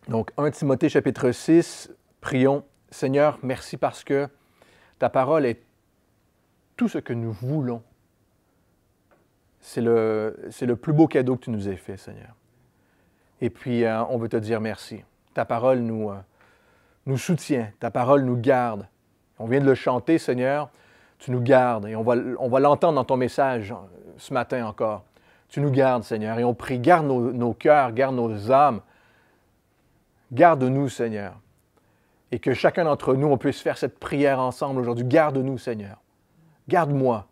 Donc, 1 Timothée chapitre 6, prions. Seigneur, merci parce que ta parole est tout ce que nous voulons. C'est le plus beau cadeau que tu nous aies fait, Seigneur. Et puis, on veut te dire merci. Ta parole nous soutient, ta parole nous garde. On vient de le chanter, Seigneur, tu nous gardes. Et on va l'entendre dans ton message ce matin encore. Tu nous gardes, Seigneur, et on prie, garde nos cœurs, garde nos âmes. Garde-nous, Seigneur. Et que chacun d'entre nous, on puisse faire cette prière ensemble aujourd'hui. Garde-nous, Seigneur. Garde-moi.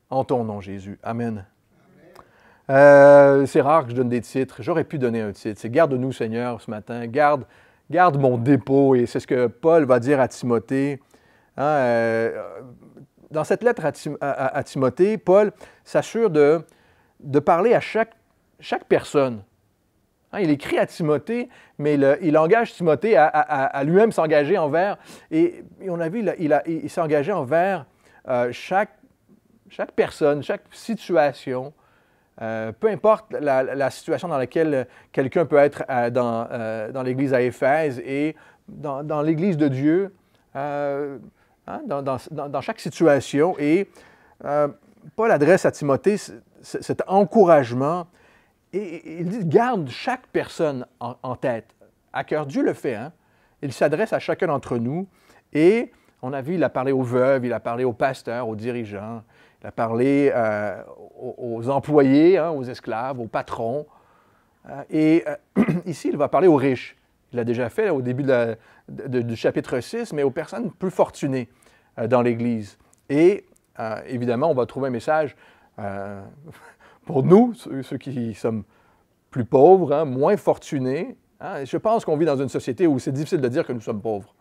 En ton nom, Jésus. Amen. C'est rare que je donne des titres. J'aurais pu donner un titre. C'est « Garde-nous, Seigneur » ce matin. Garde mon dépôt. Et c'est ce que Paul va dire à Timothée. Dans cette lettre à Timothée, Paul s'assure de parler à chaque personne. Il écrit à Timothée, mais il engage Timothée à lui-même s'engager envers, et on a vu, il s'est engagé envers chaque personne, chaque situation, peu importe la situation dans laquelle quelqu'un peut être dans l'Église à Éphèse et dans l'Église de Dieu, dans chaque situation. Et Paul adresse à Timothée cet encouragement. Et il dit, garde chaque personne en tête, à cœur. Dieu le fait, hein? Il s'adresse à chacun d'entre nous. Et on a vu, il a parlé aux veuves, il a parlé aux pasteurs, aux dirigeants, il a parlé aux employés, hein, aux esclaves, aux patrons. Ici, il va parler aux riches. Il l'a déjà fait au début du chapitre 6, mais aux personnes plus fortunées dans l'Église. Et évidemment, on va trouver un message pour nous, ceux qui sommes plus pauvres, hein, moins fortunés. Hein. Je pense qu'on vit dans une société où c'est difficile de dire que nous sommes pauvres.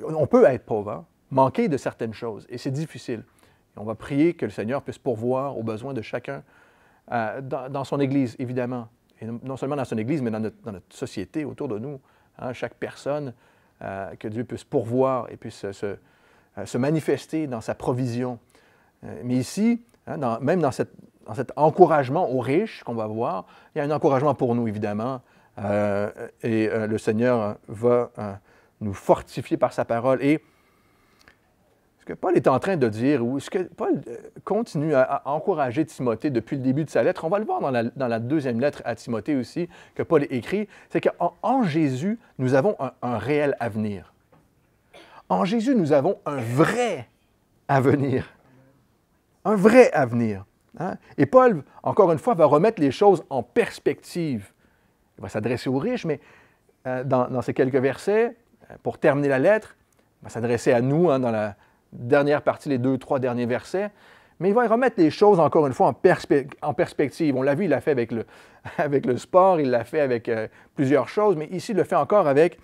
On peut être pauvre, hein, manquer de certaines choses, et c'est difficile. Et on va prier que le Seigneur puisse pourvoir aux besoins de chacun dans son Église, évidemment. Et non seulement dans son Église, mais dans notre société autour de nous. Hein, chaque personne, que Dieu puisse pourvoir et puisse se manifester dans sa provision. Mais ici, hein, même dans cet encouragement aux riches qu'on va voir, il y a un encouragement pour nous, évidemment. Le Seigneur va nous fortifier par sa parole. Et ce que Paul est en train de dire, ou ce que Paul continue à encourager Timothée depuis le début de sa lettre, on va le voir dans la deuxième lettre à Timothée aussi, que Paul écrit, c'est qu'en Jésus, nous avons un réel avenir. En Jésus, nous avons un vrai avenir. Un vrai avenir. Hein? Et Paul, encore une fois, va remettre les choses en perspective. Il va s'adresser aux riches, mais dans ces quelques versets, pour terminer la lettre, il va s'adresser à nous dans la dernière partie, les 2-3 derniers versets, mais il va remettre les choses, encore une fois, en perspective. On l'a vu, il l'a fait avec le sport, il l'a fait avec plusieurs choses, mais ici, il le fait encore avec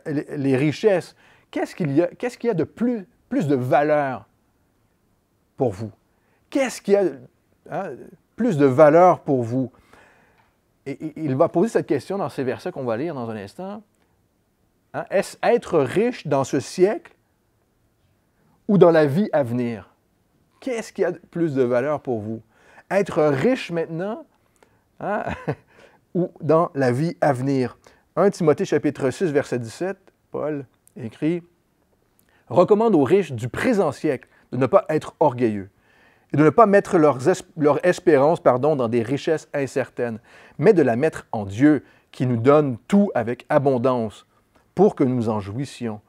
les richesses. Qu'est-ce qu'il y a de plus de valeur pour vous? Qu'est-ce qu'il y a plus de valeur pour vous? Et il va poser cette question dans ces versets qu'on va lire dans un instant. Hein? Est-ce être riche dans ce siècle ou dans la vie à venir? Qu'est-ce qui a plus de valeur pour vous? Être riche maintenant ou dans la vie à venir? 1 Timothée chapitre 6, verset 17, Paul écrit « Recommande aux riches du présent siècle de ne pas être orgueilleux et de ne pas mettre leur espérance dans des richesses incertaines, mais de la mettre en Dieu, qui nous donne tout avec abondance, pour que nous en jouissions.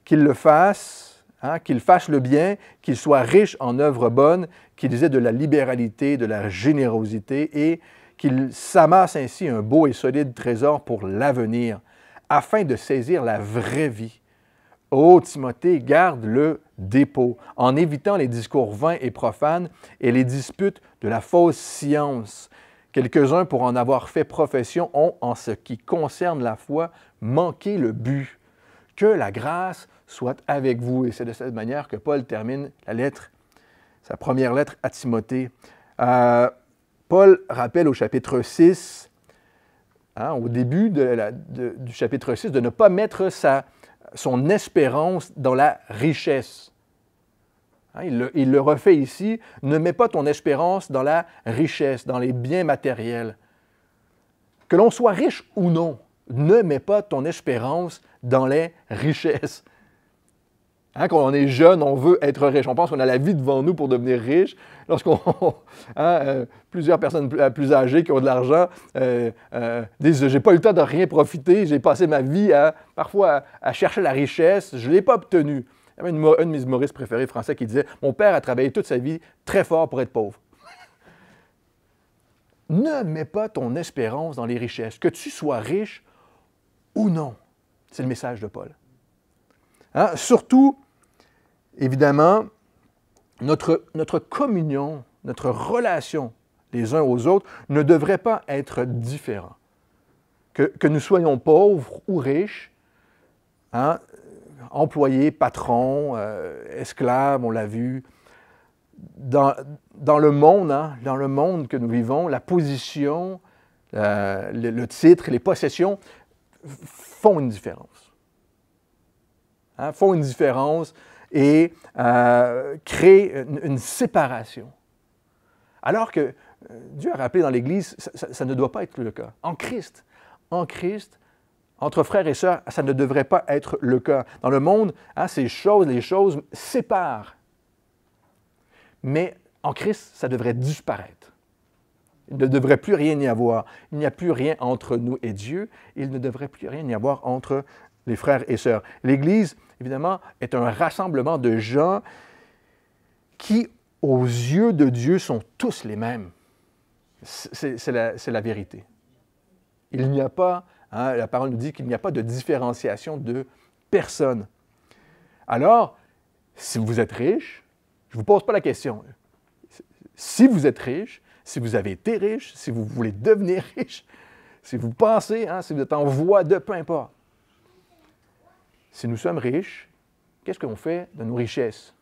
Qu'il fasse le bien, qu'il soit riche en œuvres bonnes, qu'il ait de la libéralité, de la générosité, et qu'il s'amasse ainsi un beau et solide trésor pour l'avenir, afin de saisir la vraie vie. Ô Timothée, garde le dépôt, en évitant les discours vains et profanes et les disputes de la fausse science. Quelques-uns, pour en avoir fait profession, ont, en ce qui concerne la foi, manqué le but. Que la grâce soit avec vous. Et c'est de cette manière que Paul termine sa première lettre à Timothée. Paul rappelle au chapitre 6, au début du chapitre 6, de ne pas mettre son espérance dans la richesse. Il le refait ici. Ne mets pas ton espérance dans la richesse, dans les biens matériels. Que l'on soit riche ou non, ne mets pas ton espérance dans les richesses. Hein, quand on est jeune, on veut être riche. On pense qu'on a la vie devant nous pour devenir riche. Lorsqu'on, plusieurs personnes plus âgées qui ont de l'argent disent « j'ai pas eu le temps de rien profiter, j'ai passé ma vie parfois à chercher la richesse, je ne l'ai pas obtenue ». Il y avait un de mes humoristes préférés français qui disait « Mon père a travaillé toute sa vie très fort pour être pauvre ». Ne mets pas ton espérance dans les richesses, que tu sois riche ou non. C'est le message de Paul. Hein? Surtout, évidemment, notre communion, notre relation les uns aux autres ne devrait pas être différente. Que nous soyons pauvres ou riches, hein? Employés, patrons, esclaves, on l'a vu. Dans le monde, hein, dans le monde que nous vivons, la position, le titre, les possessions font une différence. Hein, font une différence et créent une séparation. Alors que Dieu a rappelé dans l'Église, ça ne doit pas être le cas. En Christ, entre frères et sœurs, ça ne devrait pas être le cas. Dans le monde, hein, les choses séparent. Mais en Christ, ça devrait disparaître. Il ne devrait plus rien y avoir. Il n'y a plus rien entre nous et Dieu. Il ne devrait plus rien y avoir entre les frères et sœurs. L'Église, évidemment, est un rassemblement de gens qui, aux yeux de Dieu, sont tous les mêmes. C'est la vérité. Il n'y a pas, hein, la parole nous dit qu'il n'y a pas de différenciation de personne. Alors, si vous êtes riche, je ne vous pose pas la question. Si vous êtes riche, si vous avez été riche, si vous voulez devenir riche, si vous pensez, hein, si vous êtes en voie de, peu importe. Si nous sommes riches, qu'est-ce qu'on fait de nos richesses?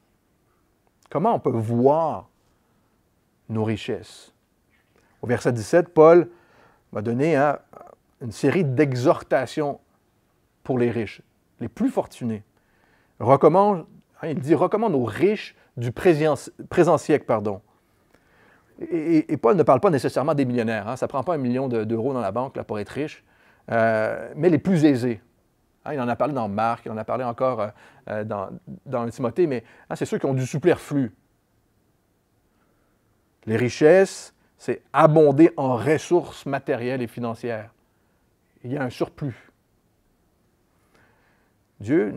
Comment on peut voir nos richesses? Au verset 17, Paul va donner une série d'exhortations pour les riches, les plus fortunés. Il dit « recommande aux riches du présent siècle. » Et Paul ne parle pas nécessairement des millionnaires. Hein, ça ne prend pas 1 million d'euros dans la banque là, pour être riche, mais les plus aisés. Hein, il en a parlé dans Marc, il en a parlé encore dans Timothée, mais hein, c'est ceux qui ont du superflu. Les richesses, c'est abonder en ressources matérielles et financières. Il y a un surplus. Dieu,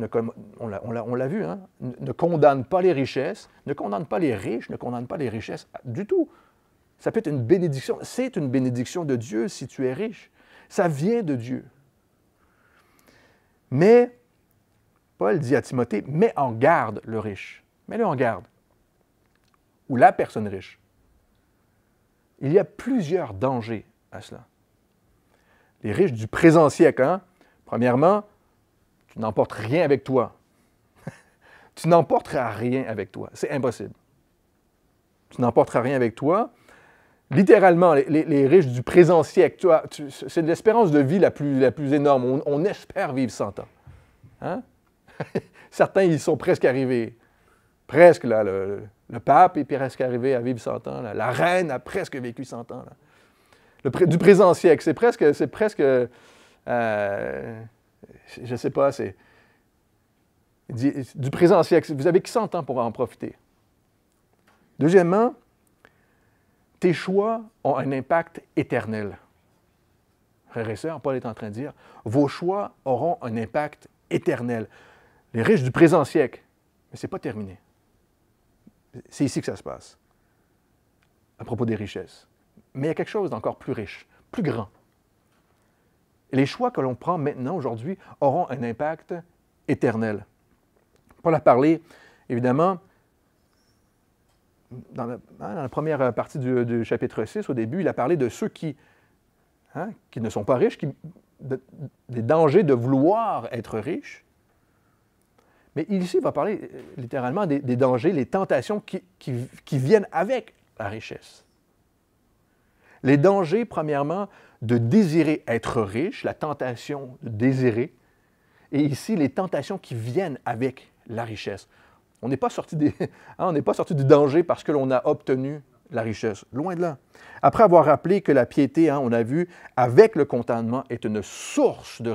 on l'a vu, hein, ne condamne pas les richesses, ne condamne pas les riches, ne condamne pas les richesses du tout. Ça peut être une bénédiction. C'est une bénédiction de Dieu si tu es riche. Ça vient de Dieu. Mais, Paul dit à Timothée, mets en garde le riche. Mets-le en garde. Ou la personne riche. Il y a plusieurs dangers à cela. Les riches du présent siècle, hein? Premièrement, tu n'emportes rien avec toi. Tu n'emporteras rien avec toi. C'est impossible. Tu n'emporteras rien avec toi. Littéralement, les riches du présent siècle, c'est l'espérance de vie la plus énorme. On espère vivre 100 ans. Hein? Certains, ils sont presque arrivés. Presque, là, le pape est presque arrivé à vivre 100 ans. Là. La reine a presque vécu 100 ans. Là. Du présent siècle, c'est presque je ne sais pas, c'est du présent siècle. Vous avez que 100 ans pour en profiter. Deuxièmement, tes choix ont un impact éternel. Frères et sœurs, Paul est en train de dire, vos choix auront un impact éternel. Les riches du présent siècle, mais ce n'est pas terminé. C'est ici que ça se passe, à propos des richesses. Mais il y a quelque chose d'encore plus riche, plus grand. Et les choix que l'on prend maintenant, aujourd'hui, auront un impact éternel. Paul a parlé, évidemment, dans la première partie du chapitre 6, au début, il a parlé de ceux qui ne sont pas riches, des dangers de vouloir être riches. Mais ici, il va parler littéralement des dangers, les tentations qui viennent avec la richesse. Les dangers, premièrement, de désirer être riche, la tentation de désirer, et ici, les tentations qui viennent avec la richesse. On n'est pas sorti du danger parce que l'on a obtenu la richesse. Loin de là. Après avoir rappelé que la piété, on a vu, avec le contentement, est une source de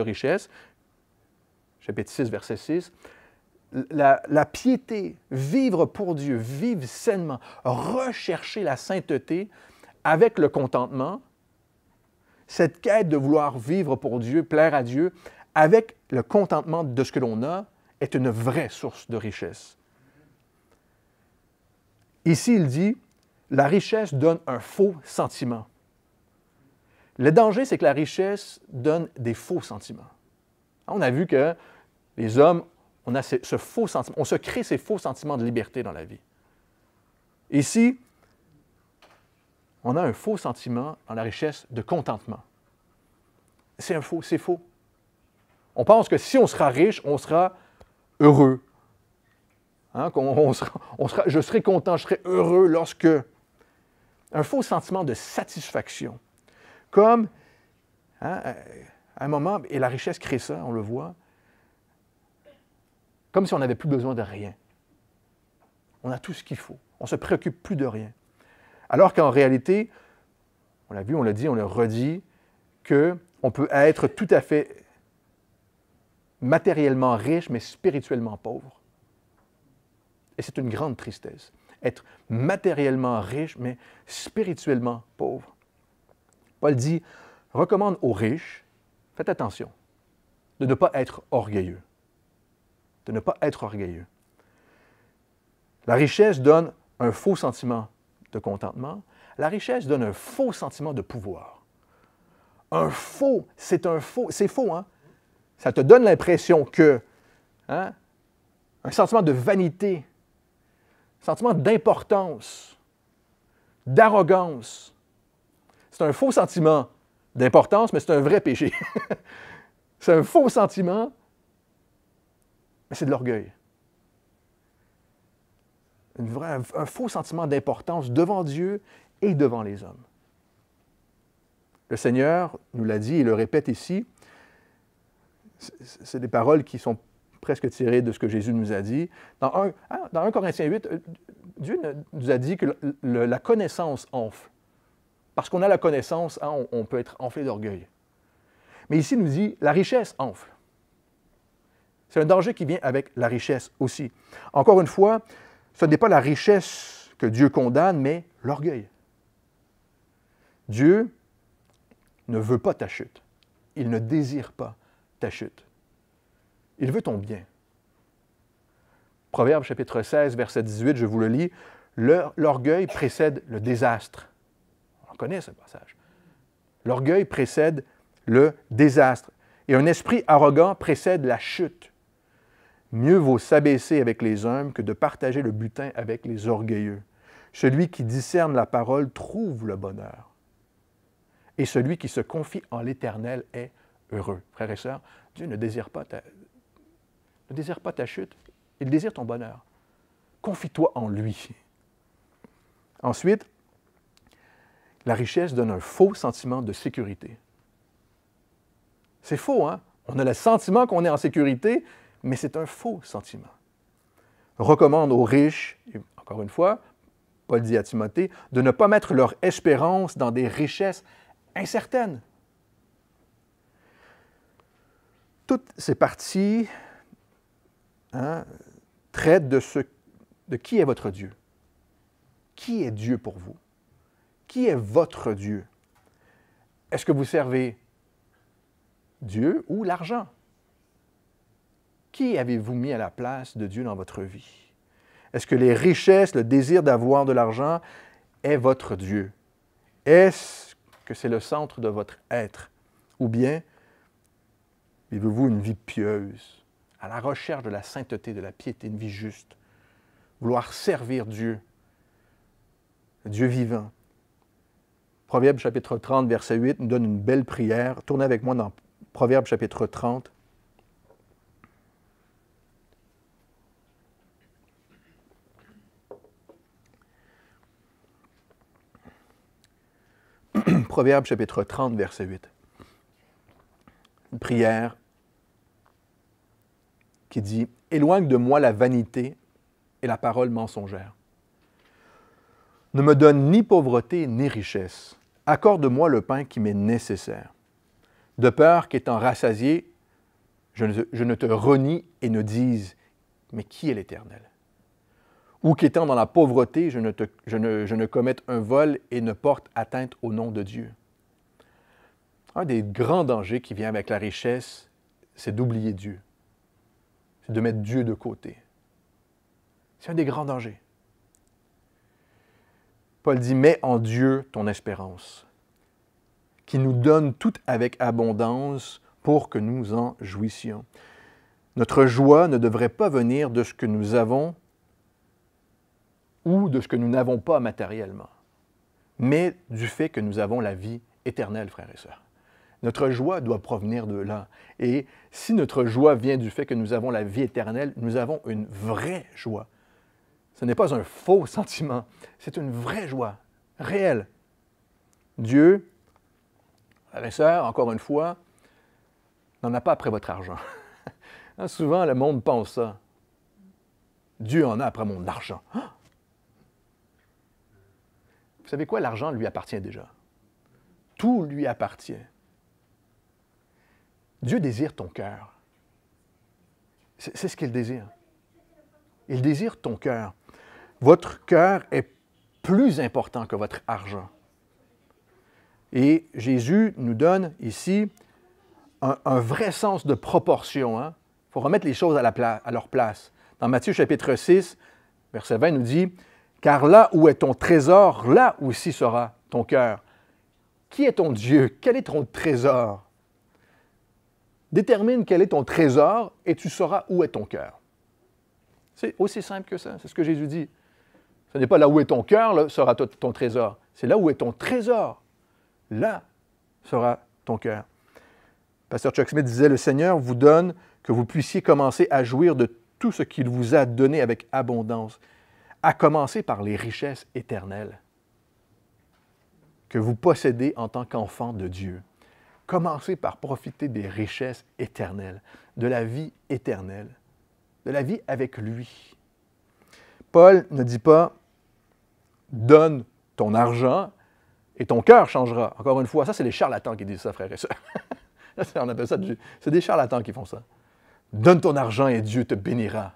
richesse, chapitre 6, verset 6, la piété, vivre pour Dieu, vivre sainement, rechercher la sainteté avec le contentement, cette quête de vouloir vivre pour Dieu, plaire à Dieu, avec le contentement de ce que l'on a, est une vraie source de richesse. Ici, il dit, la richesse donne un faux sentiment. Le danger, c'est que la richesse donne des faux sentiments. On a vu que les hommes, on a ce faux sentiment, on se crée ces faux sentiments de liberté dans la vie. Ici, on a un faux sentiment dans la richesse de contentement. C'est faux. On pense que si on sera riche, on sera heureux. Je serai content, je serai heureux lorsque... Un faux sentiment de satisfaction. Comme, à un moment, et la richesse crée ça, on le voit, comme si on n'avait plus besoin de rien. On a tout ce qu'il faut. On ne se préoccupe plus de rien. Alors qu'en réalité, on l'a vu, on l'a dit, on le redit, qu'on peut être tout à fait matériellement riche, mais spirituellement pauvre. Et c'est une grande tristesse. Être matériellement riche, mais spirituellement pauvre. Paul dit, recommande aux riches, faites attention, de ne pas être orgueilleux. De ne pas être orgueilleux. La richesse donne un faux sentiment de contentement. La richesse donne un faux sentiment de pouvoir. C'est faux, hein? Ça te donne l'impression que, un sentiment de vanité, un sentiment d'importance, d'arrogance. C'est un faux sentiment d'importance, mais c'est un vrai péché. C'est un faux sentiment, mais c'est de l'orgueil. Un faux sentiment d'importance devant Dieu et devant les hommes. Le Seigneur nous l'a dit et le répète ici. C'est des paroles qui sont presque tirées de ce que Jésus nous a dit. Dans 1 Corinthiens 8, Dieu nous a dit que la connaissance enfle. Parce qu'on a la connaissance, on peut être enflé d'orgueil. Mais ici, il nous dit, la richesse enfle. C'est un danger qui vient avec la richesse aussi. Encore une fois, ce n'est pas la richesse que Dieu condamne, mais l'orgueil. Dieu ne veut pas ta chute. Il ne désire pas ta chute. Il veut ton bien. Proverbe chapitre 16, verset 18, je vous le lis. L'orgueil précède le désastre. On connaît ce passage. L'orgueil précède le désastre. Et un esprit arrogant précède la chute. Mieux vaut s'abaisser avec les humbles que de partager le butin avec les orgueilleux. Celui qui discerne la parole trouve le bonheur. Et celui qui se confie en l'Éternel est heureux. Frères et sœurs, Dieu ne désire pas ta chute, il désire ton bonheur. Confie-toi en lui. Ensuite, la richesse donne un faux sentiment de sécurité. C'est faux, hein? On a le sentiment qu'on est en sécurité, mais c'est un faux sentiment. Recommande aux riches, et encore une fois, Paul dit à Timothée, de ne pas mettre leur espérance dans des richesses incertaines. Toutes ces parties traitent de qui est votre Dieu. Qui est Dieu pour vous? Qui est votre Dieu? Est-ce que vous servez Dieu ou l'argent? Qui avez-vous mis à la place de Dieu dans votre vie? Est-ce que les richesses, le désir d'avoir de l'argent est votre Dieu? Est-ce que c'est le centre de votre être? Ou bien vivez-vous une vie pieuse, à la recherche de la sainteté, de la piété, une vie juste? Vouloir servir Dieu, Dieu vivant. Proverbe chapitre 30, verset 8 nous donne une belle prière. Tournez avec moi dans Proverbe chapitre 30. Proverbe chapitre 30, verset 8. Une prière qui dit « Éloigne de moi la vanité et la parole mensongère. Ne me donne ni pauvreté ni richesse. Accorde-moi le pain qui m'est nécessaire. De peur qu'étant rassasié, je ne te renie et ne dise, mais qui est l'Éternel? Ou qu'étant dans la pauvreté, je ne commette un vol et ne porte atteinte au nom de Dieu. Un des grands dangers qui vient avec la richesse, c'est d'oublier Dieu. C'est de mettre Dieu de côté. C'est un des grands dangers. Paul dit, mets en Dieu ton espérance, qui nous donne tout avec abondance pour que nous en jouissions. Notre joie ne devrait pas venir de ce que nous avons ou de ce que nous n'avons pas matériellement, mais du fait que nous avons la vie éternelle, frères et sœurs. Notre joie doit provenir de là. Et si notre joie vient du fait que nous avons la vie éternelle, nous avons une vraie joie. Ce n'est pas un faux sentiment, c'est une vraie joie, réelle. Dieu, frères et sœurs, encore une fois, n'en a pas après votre argent. Souvent, le monde pense ça. Dieu en a après mon argent. Vous savez quoi? L'argent lui appartient déjà. Tout lui appartient. Dieu désire ton cœur. C'est ce qu'il désire. Il désire ton cœur. Votre cœur est plus important que votre argent. Et Jésus nous donne ici un vrai sens de proportion. Il faut remettre les choses à leur place. Dans Matthieu chapitre 6, verset 20 nous dit, « Car là où est ton trésor, là aussi sera ton cœur. » Qui est ton Dieu? Quel est ton trésor? Détermine quel est ton trésor et tu sauras où est ton cœur. C'est aussi simple que ça. C'est ce que Jésus dit. Ce n'est pas là où est ton cœur, là sera ton trésor. C'est là où est ton trésor. Là sera ton cœur. Pasteur Chuck Smith disait, « Le Seigneur vous donne que vous puissiez commencer à jouir de tout ce qu'il vous a donné avec abondance, à commencer par les richesses éternelles que vous possédez en tant qu'enfant de Dieu. Commencez par profiter des richesses éternelles, de la vie éternelle, de la vie avec lui. » Paul ne dit pas « Donne ton argent et ton cœur changera. » Encore une fois, ça, c'est les charlatans qui disent ça, frères et sœurs. On appelle ça c'est des charlatans qui font ça. Donne ton argent et Dieu te bénira.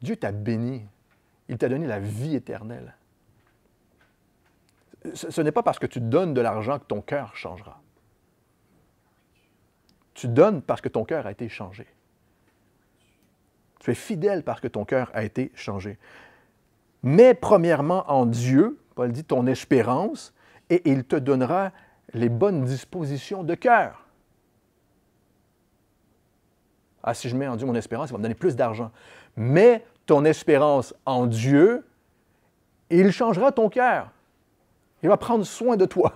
Dieu t'a béni. Il t'a donné la vie éternelle. Ce n'est pas parce que tu donnes de l'argent que ton cœur changera. Tu donnes parce que ton cœur a été changé. Tu es fidèle parce que ton cœur a été changé. Mais premièrement en Dieu, Paul dit, ton espérance, et il te donnera les bonnes dispositions de cœur. Ah, si je mets en Dieu mon espérance, il va me donner plus d'argent. Mets ton espérance en Dieu, et il changera ton cœur. Il va prendre soin de toi.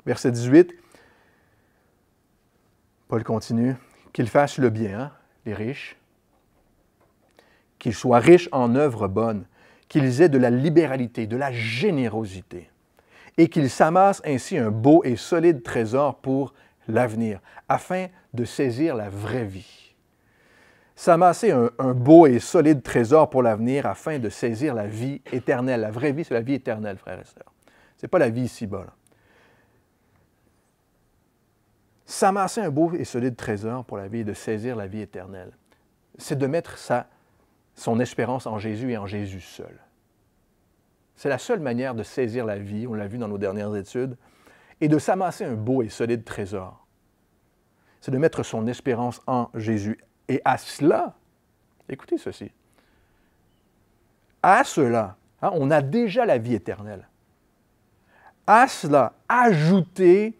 Verset 18, Paul continue, « Qu'ils fassent le bien, les riches, qu'ils soient riches en œuvres bonnes, qu'ils aient de la libéralité, de la générosité, et qu'ils s'amassent ainsi un beau et solide trésor pour l'avenir, afin de saisir la vraie vie. » S'amasser un beau et solide trésor pour l'avenir afin de saisir la vie éternelle. La vraie vie, c'est la vie éternelle, frères et sœurs. Ce n'est pas la vie ici-bas. S'amasser un beau et solide trésor pour la vie et de saisir la vie éternelle, c'est de mettre son espérance en Jésus et en Jésus seul. C'est la seule manière de saisir la vie, on l'a vu dans nos dernières études, et de s'amasser un beau et solide trésor. C'est de mettre son espérance en Jésus. Et à cela, écoutez ceci, à cela, on a déjà la vie éternelle. À cela, ajoutez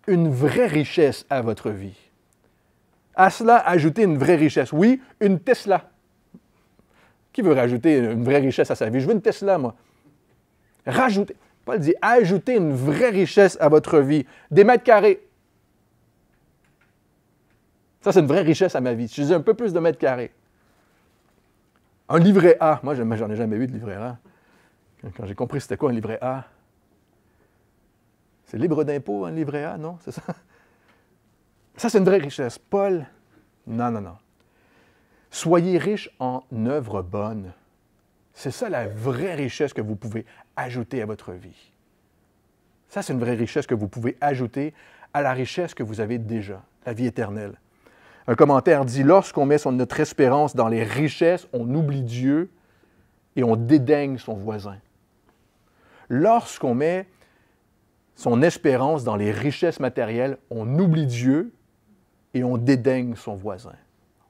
une vraie richesse à votre vie. À cela, ajoutez une vraie richesse. Oui, une Tesla. Qui veut rajouter une vraie richesse à sa vie? Je veux une Tesla, moi. Rajoutez. Paul dit, ajoutez une vraie richesse à votre vie. Des mètres carrés. Ça, c'est une vraie richesse à ma vie. Je dis un peu plus de mètres carrés. Un livret A. Moi, j'en ai jamais eu de livret A. Quand j'ai compris c'était quoi un livret A, c'est libre d'impôt, un livret A, non? C'est ça? Ça, c'est une vraie richesse. Paul, non. Soyez riches en œuvres bonnes. C'est ça la vraie richesse que vous pouvez ajouter à votre vie. Ça, c'est une vraie richesse que vous pouvez ajouter à la richesse que vous avez déjà, la vie éternelle. Un commentaire dit, lorsqu'on met notre espérance dans les richesses, on oublie Dieu et on dédaigne son voisin. Lorsqu'on met son espérance dans les richesses matérielles, on oublie Dieu et on dédaigne son voisin.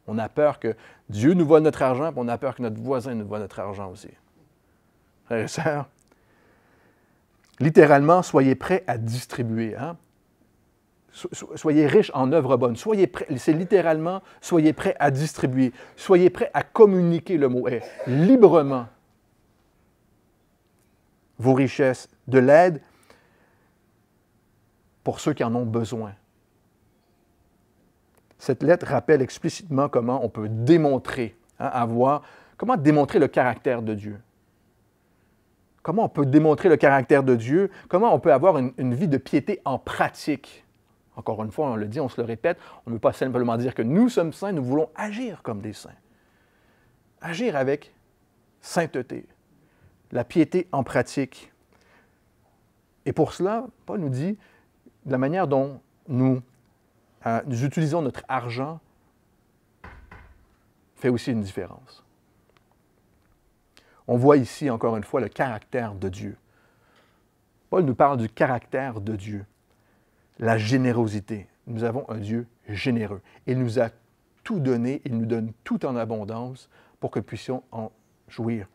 On a peur que Dieu nous vole notre argent, puis on a peur que notre voisin nous vole notre argent aussi. Frères et sœurs, littéralement, soyez prêts à distribuer. Hein? Soyez riches en œuvres bonnes. Soyez prêts, c'est littéralement, soyez prêts à distribuer. Soyez prêts à communiquer, le mot est, librement vos richesses, de l'aide pour ceux qui en ont besoin. Cette lettre rappelle explicitement comment on peut démontrer, comment démontrer le caractère de Dieu. Comment on peut démontrer le caractère de Dieu? Comment on peut avoir une vie de piété en pratique? Encore une fois, on le dit, on se le répète, on ne veut pas simplement dire que nous sommes saints, nous voulons agir comme des saints. Agir avec sainteté, la piété en pratique. Et pour cela, Paul nous dit, de la manière dont nous utilisons notre argent fait aussi une différence. On voit ici, encore une fois, le caractère de Dieu. Paul nous parle du caractère de Dieu, la générosité. Nous avons un Dieu généreux. Il nous a tout donné, il nous donne tout en abondance pour que nous puissions en jouir.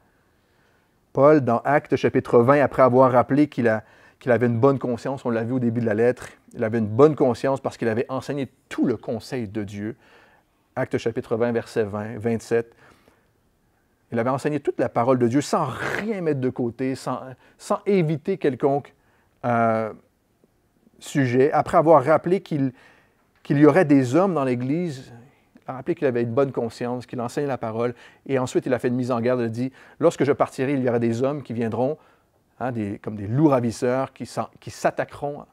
Paul, dans Actes chapitre 20, après avoir rappelé qu'il avait une bonne conscience, on l'a vu au début de la lettre, il avait une bonne conscience parce qu'il avait enseigné tout le conseil de Dieu. Actes chapitre 20, versets 20, 27. Il avait enseigné toute la parole de Dieu sans rien mettre de côté, sans éviter quelconque sujet. Après avoir rappelé qu'il y aurait des hommes dans l'Église, il a rappelé qu'il avait une bonne conscience, qu'il enseigne la parole. Et ensuite, il a fait une mise en garde. Il a dit, lorsque je partirai, il y aura des hommes qui viendront, comme des loups ravisseurs, qui s'attaqueront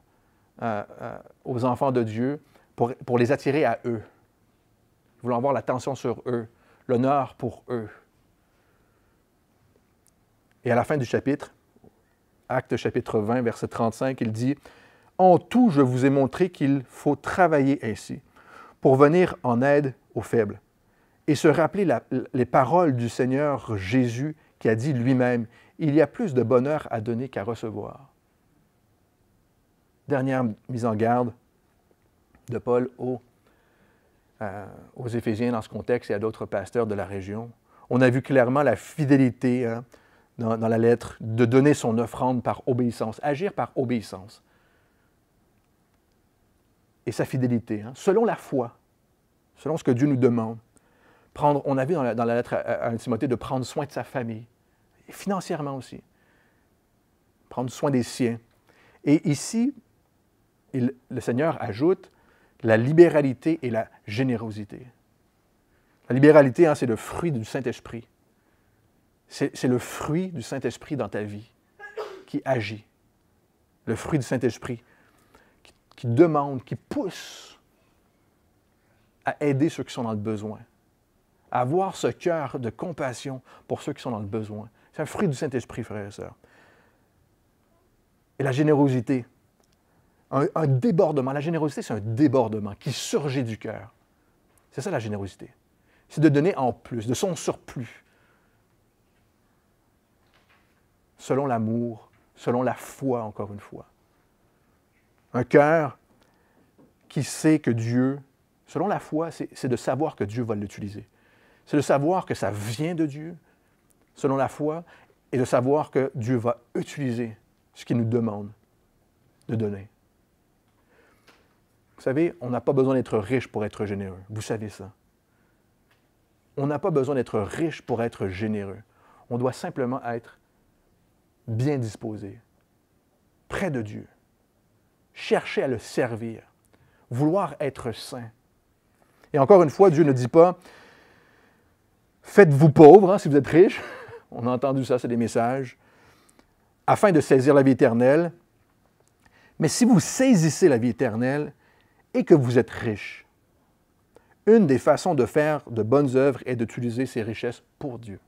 aux enfants de Dieu pour les attirer à eux. Voulant avoir l'attention sur eux, l'honneur pour eux. Et à la fin du chapitre, Actes chapitre 20, verset 35, il dit, « En tout, je vous ai montré qu'il faut travailler ainsi, pour venir en aide aux faibles, et se rappeler les paroles du Seigneur Jésus qui a dit lui-même, « Il y a plus de bonheur à donner qu'à recevoir. » Dernière mise en garde de Paul aux Éphésiens dans ce contexte et à d'autres pasteurs de la région. On a vu clairement la fidélité dans la lettre de donner son offrande par obéissance, agir par obéissance. Et sa fidélité, selon la foi, selon ce que Dieu nous demande. On a vu dans la lettre à Timothée de prendre soin de sa famille, et financièrement aussi. Prendre soin des siens. Et ici, le Seigneur ajoute la libéralité et la générosité. La libéralité, c'est le fruit du Saint-Esprit. C'est le fruit du Saint-Esprit dans ta vie qui agit. Le fruit du Saint-Esprit qui demande, qui pousse à aider ceux qui sont dans le besoin. À avoir ce cœur de compassion pour ceux qui sont dans le besoin. C'est un fruit du Saint-Esprit, frères et sœurs. Et la générosité, un débordement. La générosité, c'est un débordement qui surgit du cœur. C'est ça la générosité. C'est de donner en plus, de son surplus. Selon l'amour, selon la foi, encore une fois. Un cœur qui sait que Dieu, selon la foi, c'est de savoir que Dieu va l'utiliser. C'est de savoir que ça vient de Dieu, selon la foi, et de savoir que Dieu va utiliser ce qu'il nous demande de donner. Vous savez, on n'a pas besoin d'être riche pour être généreux. Vous savez ça. On n'a pas besoin d'être riche pour être généreux. On doit simplement être bien disposé, près de Dieu, chercher à le servir, vouloir être saint. Et encore une fois, Dieu ne dit pas « Faites-vous pauvre si vous êtes riche ». On a entendu ça, c'est des messages. « Afin de saisir la vie éternelle ». Mais si vous saisissez la vie éternelle et que vous êtes riche, une des façons de faire de bonnes œuvres est d'utiliser ces richesses pour Dieu.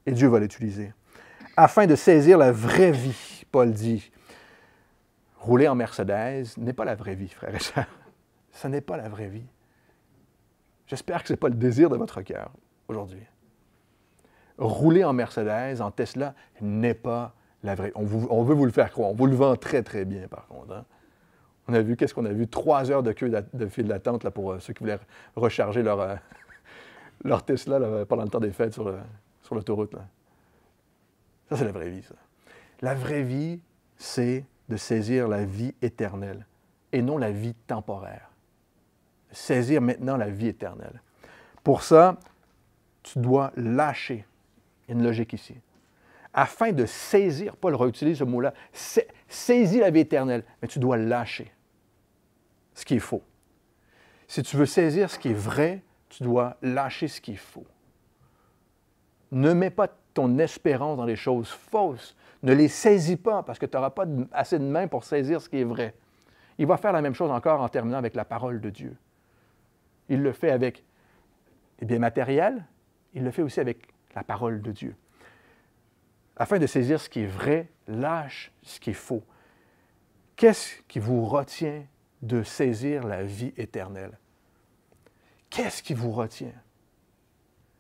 Et Dieu va l'utiliser. Afin de saisir la vraie vie, Paul dit, rouler en Mercedes n'est pas la vraie vie, frères et sœurs. Ce n'est pas la vraie vie. J'espère que ce n'est pas le désir de votre cœur aujourd'hui. Rouler en Mercedes, en Tesla, n'est pas la vraie. On veut vous le faire croire. On vous le vend très, très bien, par contre. Hein? On a vu, qu'est-ce qu'on a vu? 3 heures de queue de file d'attente là, pour ceux qui voulaient recharger leur Tesla là, pendant le temps des fêtes sur l'autoroute. Là. Ça, c'est la vraie vie, ça. La vraie vie, c'est de saisir la vie éternelle et non la vie temporaire. Saisir maintenant la vie éternelle. Pour ça, tu dois lâcher. Il y a une logique ici. Afin de saisir, Paul réutilise ce mot-là, saisis la vie éternelle, mais tu dois lâcher ce qui est faux. Si tu veux saisir ce qui est vrai, tu dois lâcher ce qui est faux. Ne mets pas ton espérance dans les choses fausses. Ne les saisis pas parce que tu n'auras pas assez de main pour saisir ce qui est vrai. Il va faire la même chose encore en terminant avec la parole de Dieu. Il le fait avec les biens matériels, il le fait aussi avec la parole de Dieu. Afin de saisir ce qui est vrai, lâche ce qui est faux. Qu'est-ce qui vous retient de saisir la vie éternelle? Qu'est-ce qui vous retient?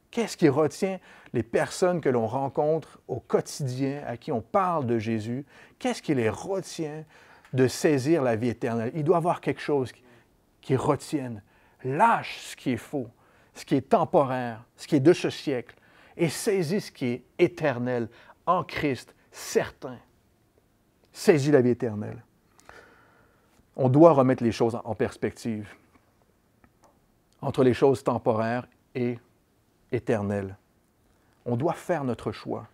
Qu'est-ce qui retient les personnes que l'on rencontre au quotidien, à qui on parle de Jésus? Qu'est-ce qui les retient de saisir la vie éternelle? Il doit y avoir quelque chose qui retienne. Lâche ce qui est faux, ce qui est temporaire, ce qui est de ce siècle, et saisis ce qui est éternel, en Christ, certain. Saisis la vie éternelle. On doit remettre les choses en perspective entre les choses temporaires et éternelles. On doit faire notre choix.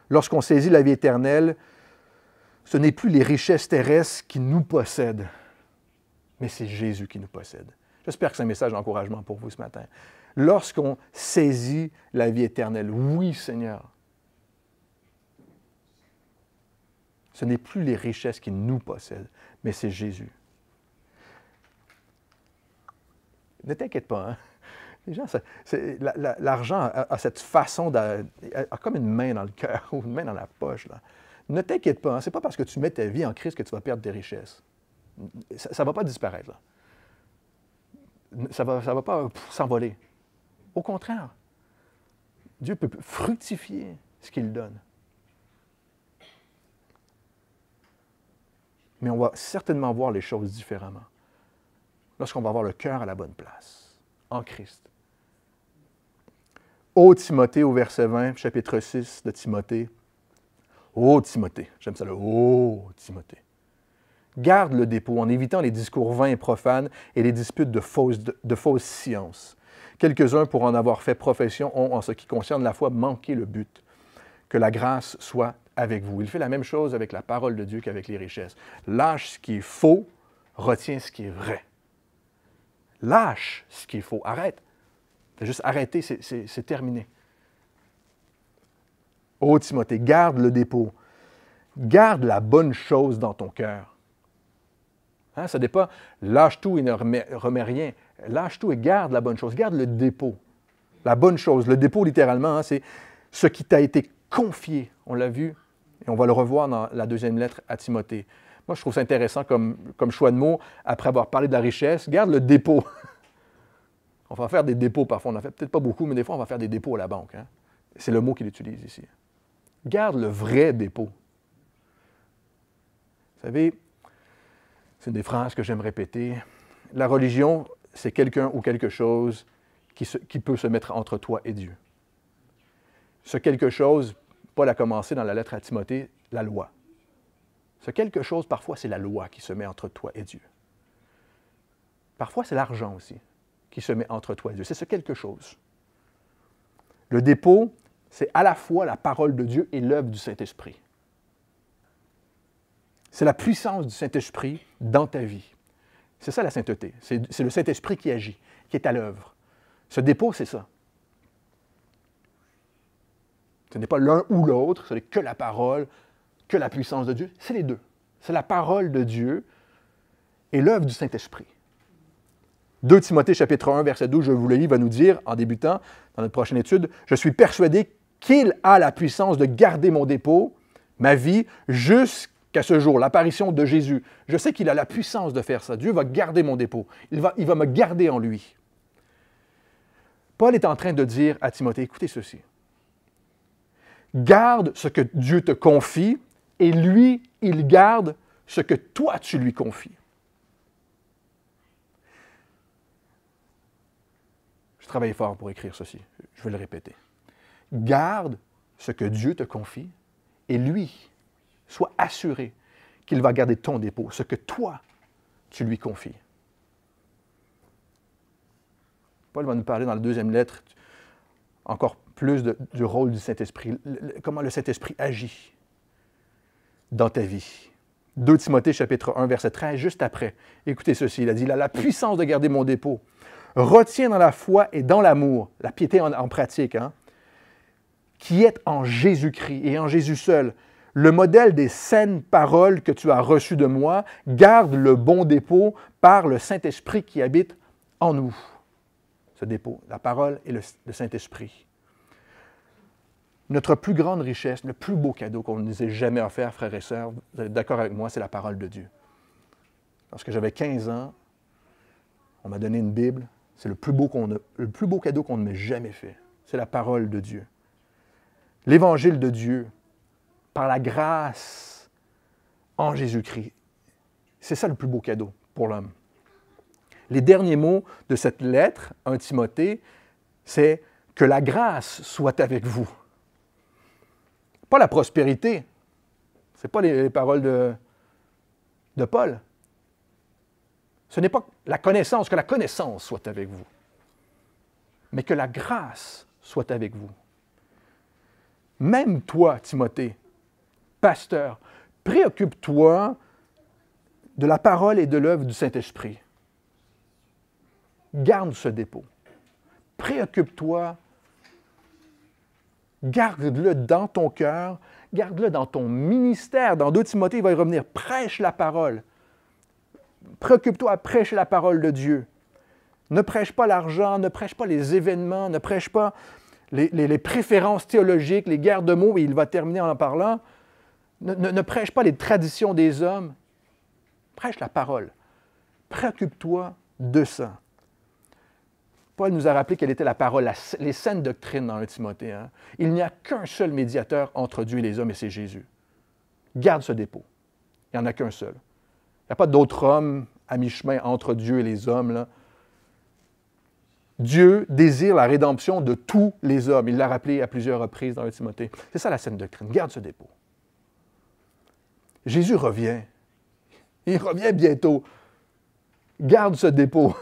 Lorsqu'on saisit la vie éternelle, ce n'est plus les richesses terrestres qui nous possèdent, mais c'est Jésus qui nous possède. J'espère que c'est un message d'encouragement pour vous ce matin. Lorsqu'on saisit la vie éternelle, oui, Seigneur, ce n'est plus les richesses qui nous possèdent, mais c'est Jésus. Ne t'inquiète pas, hein? Les gens, l'argent a cette façon, a comme une main dans le cœur ou une main dans la poche. Là. Ne t'inquiète pas, hein? Ce n'est pas parce que tu mets ta vie en Christ que tu vas perdre tes richesses. Ça ne va pas disparaître. Là. Ça ne va pas s'envoler. Au contraire, Dieu peut fructifier ce qu'il donne. Mais on va certainement voir les choses différemment lorsqu'on va avoir le cœur à la bonne place, en Christ. Ô Timothée, au verset 20, chapitre 6 de Timothée. Ô Timothée, j'aime ça, ô Timothée. Garde le dépôt en évitant les discours vains et profanes et les disputes de fausses sciences. Quelques-uns, pour en avoir fait profession, ont, en ce qui concerne la foi, manqué le but. Que la grâce soit avec vous. Il fait la même chose avec la parole de Dieu qu'avec les richesses. Lâche ce qui est faux, retiens ce qui est vrai. Lâche ce qui est faux. Arrête. T'as juste arrêté, c'est terminé. Ô Timothée, garde le dépôt. Garde la bonne chose dans ton cœur. Hein, ça n'est pas lâche tout et ne remets rien. Lâche tout et garde la bonne chose. Garde le dépôt. La bonne chose. Le dépôt, littéralement, hein, c'est ce qui t'a été confié. On l'a vu et on va le revoir dans la deuxième lettre à Timothée. Moi, je trouve ça intéressant comme choix de mots. Après avoir parlé de la richesse, garde le dépôt. On va faire des dépôts parfois. On en fait peut-être pas beaucoup, mais des fois, on va faire des dépôts à la banque. Hein? C'est le mot qu'il utilise ici. Garde le vrai dépôt. Vous savez, c'est une des phrases que j'aime répéter. La religion, c'est quelqu'un ou quelque chose qui peut se mettre entre toi et Dieu. Ce quelque chose, Paul a commencé dans la lettre à Timothée, la loi. Ce quelque chose, parfois, c'est la loi qui se met entre toi et Dieu. Parfois, c'est l'argent aussi qui se met entre toi et Dieu. C'est ce quelque chose. Le dépôt, c'est à la fois la parole de Dieu et l'œuvre du Saint-Esprit. C'est la puissance du Saint-Esprit dans ta vie. C'est ça la sainteté. C'est le Saint-Esprit qui agit, qui est à l'œuvre. Ce dépôt, c'est ça. Ce n'est pas l'un ou l'autre, ce n'est que la parole, que la puissance de Dieu. C'est les deux. C'est la parole de Dieu et l'œuvre du Saint-Esprit. 2 Timothée, chapitre 1, verset 12, je vous le lis, va nous dire, en débutant dans notre prochaine étude, « Je suis persuadé qu'il a la puissance de garder mon dépôt, ma vie, jusqu'à ce jour, l'apparition de Jésus. Je sais qu'il a la puissance de faire ça. Dieu va garder mon dépôt. Il va me garder en lui. Paul est en train de dire à Timothée, écoutez ceci. Garde ce que Dieu te confie et lui, il garde ce que toi, tu lui confies. Je travaille fort pour écrire ceci. Je vais le répéter. Garde ce que Dieu te confie et lui, sois assuré qu'il va garder ton dépôt, ce que toi, tu lui confies. Paul va nous parler dans la deuxième lettre encore plus du rôle du Saint-Esprit, comment le Saint-Esprit agit dans ta vie. 2 Timothée chapitre 1, verset 13, juste après. Écoutez ceci, il a dit, il a la puissance de garder mon dépôt. Retiens dans la foi et dans l'amour, la piété en pratique, qui est en Jésus-Christ et en Jésus seul, le modèle des saines paroles que tu as reçues de moi, garde le bon dépôt par le Saint-Esprit qui habite en nous. Ce dépôt, la parole et le Saint-Esprit. Notre plus grande richesse, le plus beau cadeau qu'on nous ait jamais offert, frères et sœurs, vous êtes d'accord avec moi, c'est la parole de Dieu. Lorsque j'avais 15 ans, on m'a donné une Bible. C'est le plus beau cadeau qu'on ne m'ait jamais fait. C'est la parole de Dieu. L'Évangile de Dieu, par la grâce en Jésus-Christ. C'est ça le plus beau cadeau pour l'homme. Les derniers mots de cette lettre, 1 Timothée, c'est « que la grâce soit avec vous ». Pas la prospérité. Ce n'est pas les paroles de Paul. Ce n'est pas la connaissance, que la connaissance soit avec vous, mais que la grâce soit avec vous. Même toi, Timothée, pasteur, préoccupe-toi de la parole et de l'œuvre du Saint-Esprit. Garde ce dépôt. Préoccupe-toi. Garde-le dans ton cœur. Garde-le dans ton ministère. Dans 2 Timothée, il va y revenir. Prêche la parole. Préoccupe-toi à prêcher la parole de Dieu. Ne prêche pas l'argent, ne prêche pas les événements, ne prêche pas les préférences théologiques, les guerres de mots, et il va terminer en parlant. Ne prêche pas les traditions des hommes. Prêche la parole. Préoccupe-toi de ça. Paul nous a rappelé quelle était la parole, les saines doctrines dans 1 Timothée. Il n'y a qu'un seul médiateur entre Dieu et les hommes, et c'est Jésus. Garde ce dépôt. Il n'y en a qu'un seul. Il n'y a pas d'autre homme à mi-chemin entre Dieu et les hommes, là. Dieu désire la rédemption de tous les hommes. Il l'a rappelé à plusieurs reprises dans 1 Timothée. C'est ça la saine doctrine. Garde ce dépôt. Jésus revient. Il revient bientôt. Garde ce dépôt.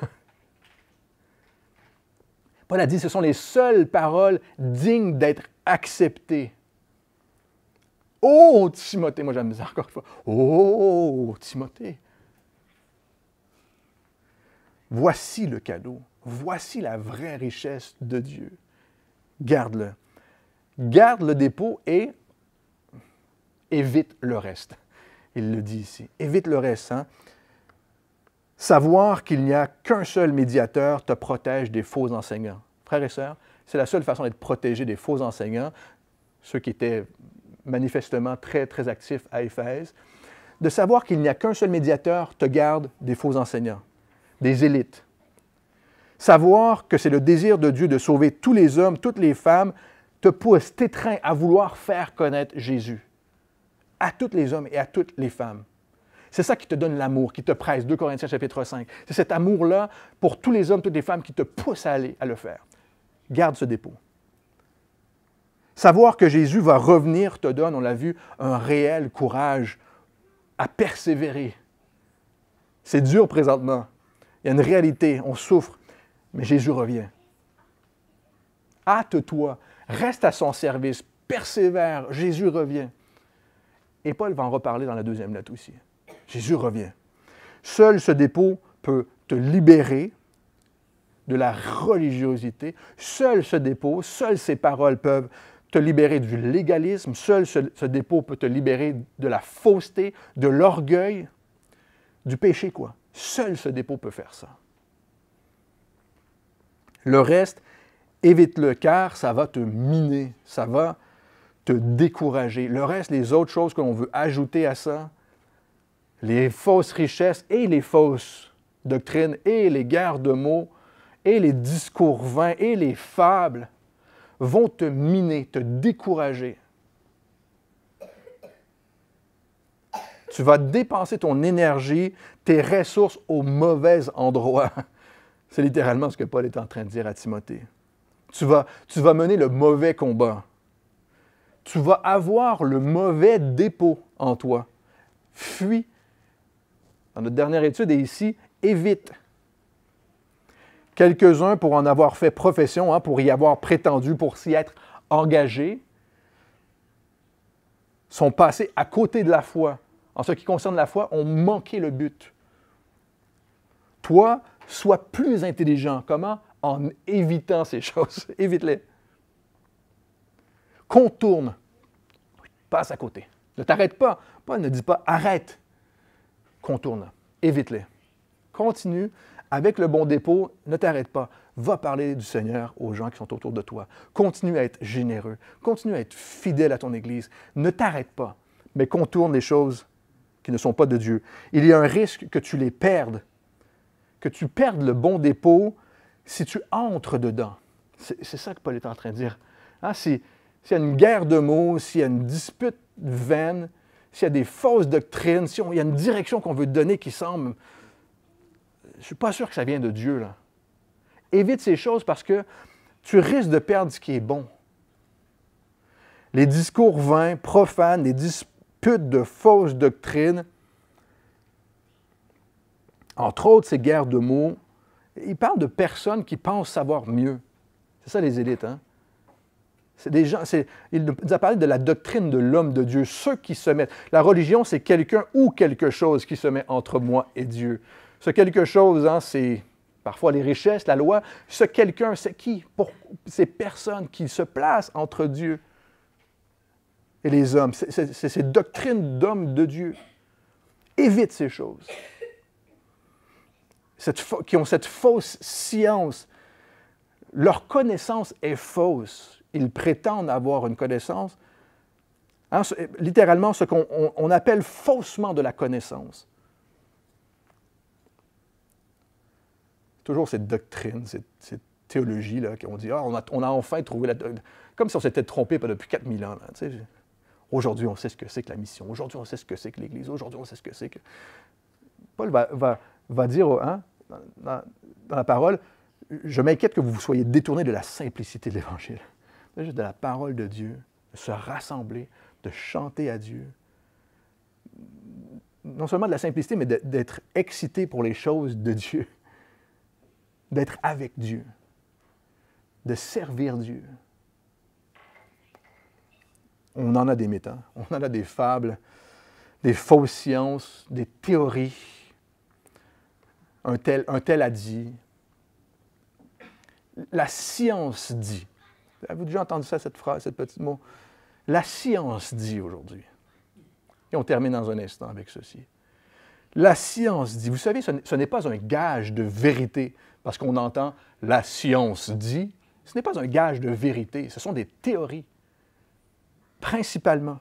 Paul a dit, ce sont les seules paroles dignes d'être acceptées. Oh, Timothée, moi j'aime ça encore une fois. Oh, Timothée. Voici le cadeau. Voici la vraie richesse de Dieu. Garde-le. Garde le dépôt et évite le reste. Il le dit ici. Évite le reste. Savoir qu'il n'y a qu'un seul médiateur te protège des faux enseignants. Frères et sœurs, c'est la seule façon d'être protégé des faux enseignants, ceux qui étaient manifestement très, très actifs à Éphèse. De savoir qu'il n'y a qu'un seul médiateur te garde des faux enseignants, des élites. Savoir que c'est le désir de Dieu de sauver tous les hommes, toutes les femmes, te pousse, t'étreint à vouloir faire connaître Jésus à tous les hommes et à toutes les femmes. C'est ça qui te donne l'amour, qui te presse. 2 Corinthiens chapitre 5. C'est cet amour-là pour tous les hommes, toutes les femmes qui te pousse à aller à le faire. Garde ce dépôt. Savoir que Jésus va revenir te donne, on l'a vu, un réel courage à persévérer. C'est dur présentement. Il y a une réalité, on souffre, mais Jésus revient. Hâte-toi, reste à son service, persévère, Jésus revient. Et Paul va en reparler dans la deuxième lettre aussi. Jésus revient. Seul ce dépôt peut te libérer de la religiosité. Seul ce dépôt, seules ces paroles peuvent te libérer du légalisme. Seul ce dépôt peut te libérer de la fausseté, de l'orgueil, du péché, quoi. Seul ce dépôt peut faire ça. Le reste évite-le, car ça va te miner, ça va te décourager. Le reste, les autres choses qu'on veut ajouter à ça, les fausses richesses et les fausses doctrines et les guerres de mots et les discours vains et les fables vont te miner, te décourager. Tu vas dépenser ton énergie, tes ressources au mauvais endroit. C'est littéralement ce que Paul est en train de dire à Timothée. Tu vas mener le mauvais combat. Tu vas avoir le mauvais dépôt en toi. Fuis. Dans notre dernière étude, et ici, évite. Quelques-uns, pour en avoir fait profession, pour y avoir prétendu, pour s'y être engagés, sont passés à côté de la foi. En ce qui concerne la foi, ont manqué le but. Toi, sois plus intelligent. Comment? En évitant ces choses. Évite-les. Contourne. Passe à côté. Ne t'arrête pas. Paul ne dit pas arrête. Contourne. Évite-les. Continue avec le bon dépôt. Ne t'arrête pas. Va parler du Seigneur aux gens qui sont autour de toi. Continue à être généreux. Continue à être fidèle à ton Église. Ne t'arrête pas, mais contourne les choses qui ne sont pas de Dieu. Il y a un risque que tu les perdes, que tu perdes le bon dépôt si tu entres dedans. C'est ça que Paul est en train de dire. Hein? S'il y a une guerre de mots, s'il y a une dispute vaine, s'il y a des fausses doctrines, s'il y a une direction qu'on veut donner qui semble... Je ne suis pas sûr que ça vient de Dieu, là. Évite ces choses parce que tu risques de perdre ce qui est bon. Les discours vains, profanes, les disputes de fausses doctrines, entre autres ces guerres de mots, ils parlent de personnes qui pensent savoir mieux. C'est ça les élites, hein? C'est des gens, il nous a parlé de la doctrine de l'homme de Dieu, ceux qui se mettent. La religion, c'est quelqu'un ou quelque chose qui se met entre moi et Dieu. Ce quelque chose, hein, c'est parfois les richesses, la loi. Ce quelqu'un, c'est qui? Pour ces personnes qui se placent entre Dieu et les hommes. C'est ces doctrines d'hommes de Dieu. Évite ces choses. Qui ont cette fausse science. Leur connaissance est fausse. Ils prétendent avoir une connaissance. Hein, littéralement, ce qu'on appelle faussement de la connaissance. Toujours cette doctrine, cette théologie là, qu'on dit, on a enfin trouvé la... Comme si on s'était trompé depuis 4000 ans. Là, tu sais. Aujourd'hui, on sait ce que c'est que la mission. Aujourd'hui, on sait ce que c'est que l'Église. Aujourd'hui, on sait ce que c'est que... Paul va dire hein, dans la parole, je m'inquiète que vous soyez détournés de la simplicité de l'Évangile. Juste de la parole de Dieu, de se rassembler, de chanter à Dieu. Non seulement de la simplicité, mais d'être excité pour les choses de Dieu. D'être avec Dieu. De servir Dieu. On en a des mythes, hein? On en a des fables, des fausses sciences, des théories. Un tel a dit. La science dit. Avez-vous déjà entendu ça, cette phrase, ce petit mot? La science dit aujourd'hui. Et on termine dans un instant avec ceci. La science dit. Vous savez, ce n'est pas un gage de vérité, parce qu'on entend « la science dit ». Ce n'est pas un gage de vérité, ce sont des théories, principalement.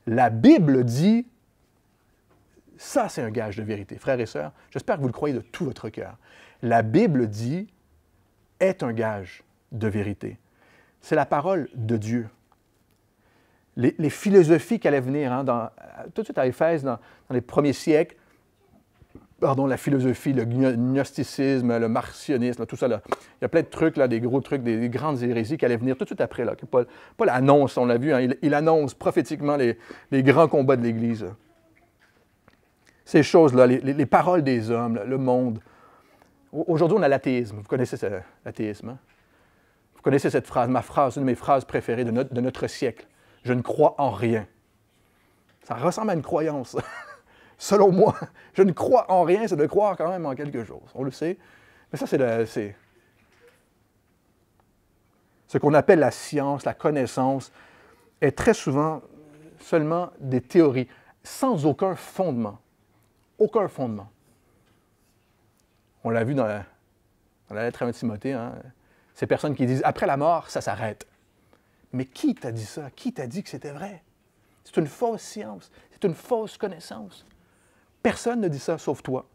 La Bible dit, ça c'est un gage de vérité. Frères et sœurs, j'espère que vous le croyez de tout votre cœur. La Bible dit, est un gage de vérité. C'est la parole de Dieu. Les philosophies qui allaient venir, hein, tout de suite à Éphèse, dans les premiers siècles, la philosophie, le gnosticisme, le marcionisme, tout ça, là. Il y a plein de trucs, là, des gros trucs, des grandes hérésies qui allaient venir tout de suite après. Là, que Paul annonce, on l'a vu, hein, il annonce prophétiquement les grands combats de l'Église. Ces choses-là, les paroles des hommes, le monde. Aujourd'hui, on a l'athéisme. Vous connaissez l'athéisme, hein? Vous connaissez cette phrase, une de mes phrases préférées de notre siècle. Je ne crois en rien. Ça ressemble à une croyance. Selon moi, je ne crois en rien, c'est de croire quand même en quelque chose. On le sait. Mais ça, c'est ce qu'on appelle la science, la connaissance, est très souvent seulement des théories, sans aucun fondement. Aucun fondement. On l'a vu dans la lettre à Timothée, hein? Ces personnes qui disent « après la mort, ça s'arrête ». Mais qui t'a dit ça? Qui t'a dit que c'était vrai? C'est une fausse science, c'est une fausse connaissance. Personne ne dit ça, sauf toi.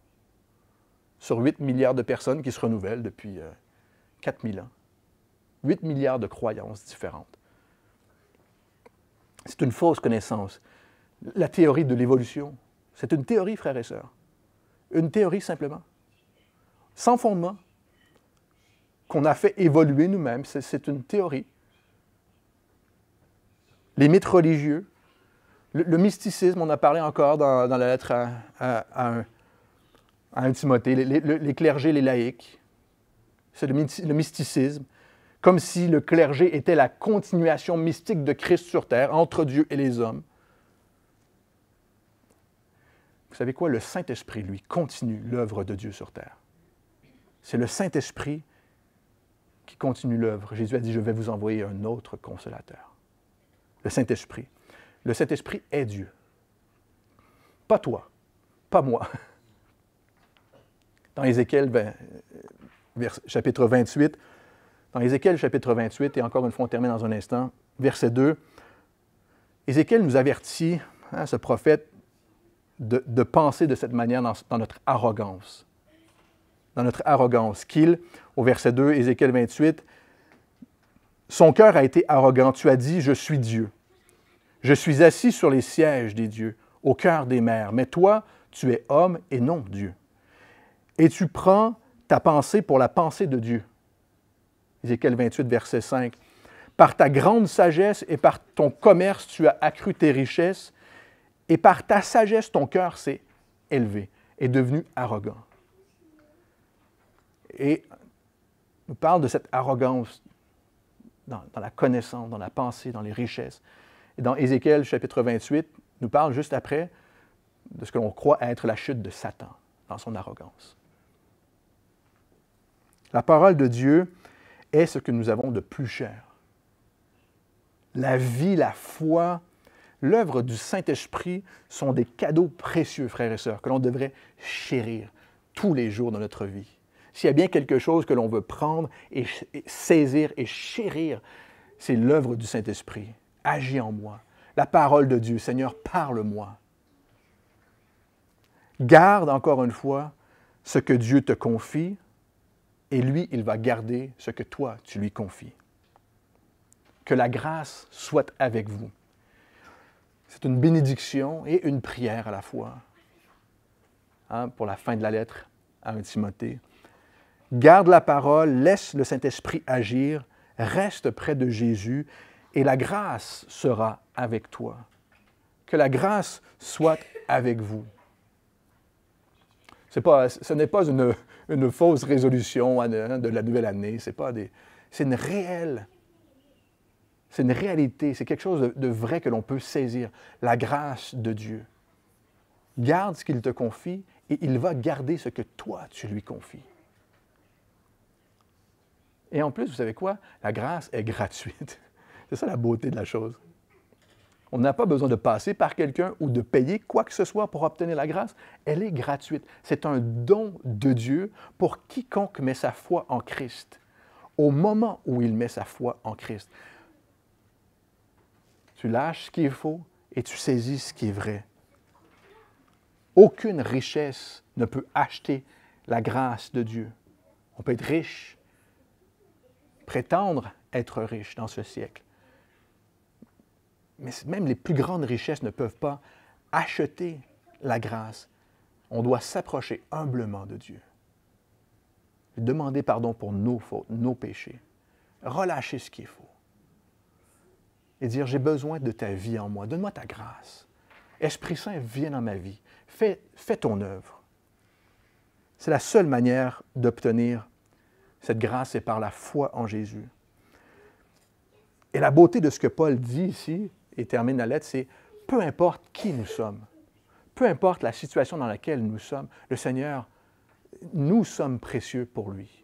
Sur 8 milliards de personnes qui se renouvellent depuis 4000 ans. 8 milliards de croyances différentes. C'est une fausse connaissance. La théorie de l'évolution, c'est une théorie, frères et sœurs. Une théorie simplement. Sans fondement. Qu'on a fait évoluer nous-mêmes. C'est une théorie. Les mythes religieux, le mysticisme, on a parlé encore dans la lettre à 1 Timothée, les clergés, les laïcs. C'est le mysticisme. Comme si le clergé était la continuation mystique de Christ sur terre, entre Dieu et les hommes. Vous savez quoi? Le Saint-Esprit, lui, continue l'œuvre de Dieu sur terre. C'est le Saint-Esprit qui continue l'œuvre. Jésus a dit, je vais vous envoyer un autre consolateur. Le Saint-Esprit. Le Saint-Esprit est Dieu. Pas toi, pas moi. Dans Ézéchiel, chapitre 28, dans Ézéchiel, chapitre 28, et encore une fois, on termine dans un instant, verset 2, Ézéchiel nous avertit, ce prophète, de penser de cette manière dans notre arrogance. Dans notre arrogance, qu'il, au verset 2, Ézéchiel 28, son cœur a été arrogant. Tu as dit, je suis Dieu. Je suis assis sur les sièges des dieux, au cœur des mers. Mais toi, tu es homme et non Dieu. Et tu prends ta pensée pour la pensée de Dieu. Ézéchiel 28, verset 5. Par ta grande sagesse et par ton commerce, tu as accru tes richesses, et par ta sagesse, ton cœur s'est élevé, est devenu arrogant. Et on parle de cette arrogance dans la connaissance, dans la pensée, dans les richesses. Et dans Ézéchiel, chapitre 28, nous parle juste après de ce que l'on croit être la chute de Satan dans son arrogance. La parole de Dieu est ce que nous avons de plus cher. La vie, la foi, l'œuvre du Saint-Esprit sont des cadeaux précieux, frères et sœurs, que l'on devrait chérir tous les jours de notre vie. S'il y a bien quelque chose que l'on veut prendre et saisir et chérir, c'est l'œuvre du Saint-Esprit. Agis en moi. La parole de Dieu. Seigneur, parle-moi. Garde encore une fois ce que Dieu te confie et lui, il va garder ce que toi, tu lui confies. Que la grâce soit avec vous. C'est une bénédiction et une prière à la fois. Pour la fin de la lettre à 1 Timothée. Garde la parole, laisse le Saint-Esprit agir, reste près de Jésus et la grâce sera avec toi. Que la grâce soit avec vous. Ce n'est pas une fausse résolution de la nouvelle année, c'est une réelle. C'est une réalité, c'est quelque chose de vrai que l'on peut saisir, la grâce de Dieu. Garde ce qu'il te confie et il va garder ce que toi, tu lui confies. Et en plus, vous savez quoi? La grâce est gratuite. C'est ça la beauté de la chose. On n'a pas besoin de passer par quelqu'un ou de payer quoi que ce soit pour obtenir la grâce. Elle est gratuite. C'est un don de Dieu pour quiconque met sa foi en Christ. Au moment où il met sa foi en Christ. Tu lâches ce qui est faux et tu saisis ce qui est vrai. Aucune richesse ne peut acheter la grâce de Dieu. On peut être riche, prétendre être riche dans ce siècle. Mais même les plus grandes richesses ne peuvent pas acheter la grâce. On doit s'approcher humblement de Dieu. Demander pardon pour nos fautes, nos péchés. Relâcher ce qui est faux. Et dire, j'ai besoin de ta vie en moi. Donne-moi ta grâce. Esprit Saint, viens dans ma vie. Fais ton œuvre. C'est la seule manière d'obtenir cette grâce, c'est par la foi en Jésus. Et la beauté de ce que Paul dit ici, et termine la lettre, c'est peu importe qui nous sommes, peu importe la situation dans laquelle nous sommes, le Seigneur, nous sommes précieux pour lui.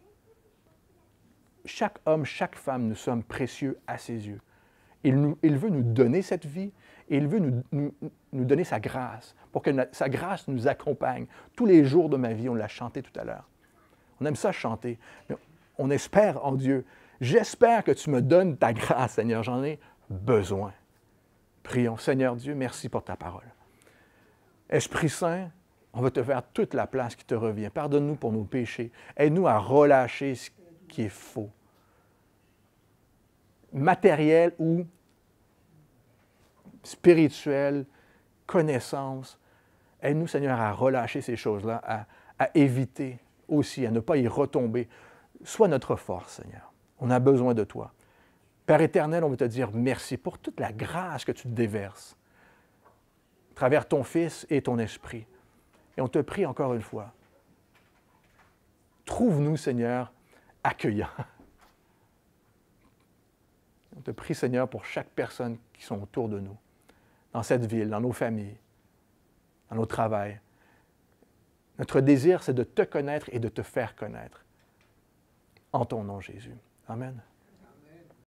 Chaque homme, chaque femme, nous sommes précieux à ses yeux. Il veut nous donner cette vie et il veut nous donner sa grâce pour que sa grâce nous accompagne. Tous les jours de ma vie, on l'a chanté tout à l'heure. On aime ça chanter, mais on espère en Dieu. J'espère que tu me donnes ta grâce, Seigneur. J'en ai besoin. Prions. Seigneur Dieu, merci pour ta parole. Esprit Saint, on va te faire toute la place qui te revient. Pardonne-nous pour nos péchés. Aide-nous à relâcher ce qui est faux. Matériel ou spirituel, connaissance. Aide-nous, Seigneur, à relâcher ces choses-là, à éviter aussi, à ne pas y retomber. Sois notre force, Seigneur. On a besoin de toi. Père éternel, on veut te dire merci pour toute la grâce que tu te déverses à travers ton Fils et ton Esprit. Et on te prie encore une fois, trouve-nous, Seigneur, accueillants. On te prie, Seigneur, pour chaque personne qui sont autour de nous, dans cette ville, dans nos familles, dans nos travails. Notre désir, c'est de te connaître et de te faire connaître. En ton nom, Jésus. Amen.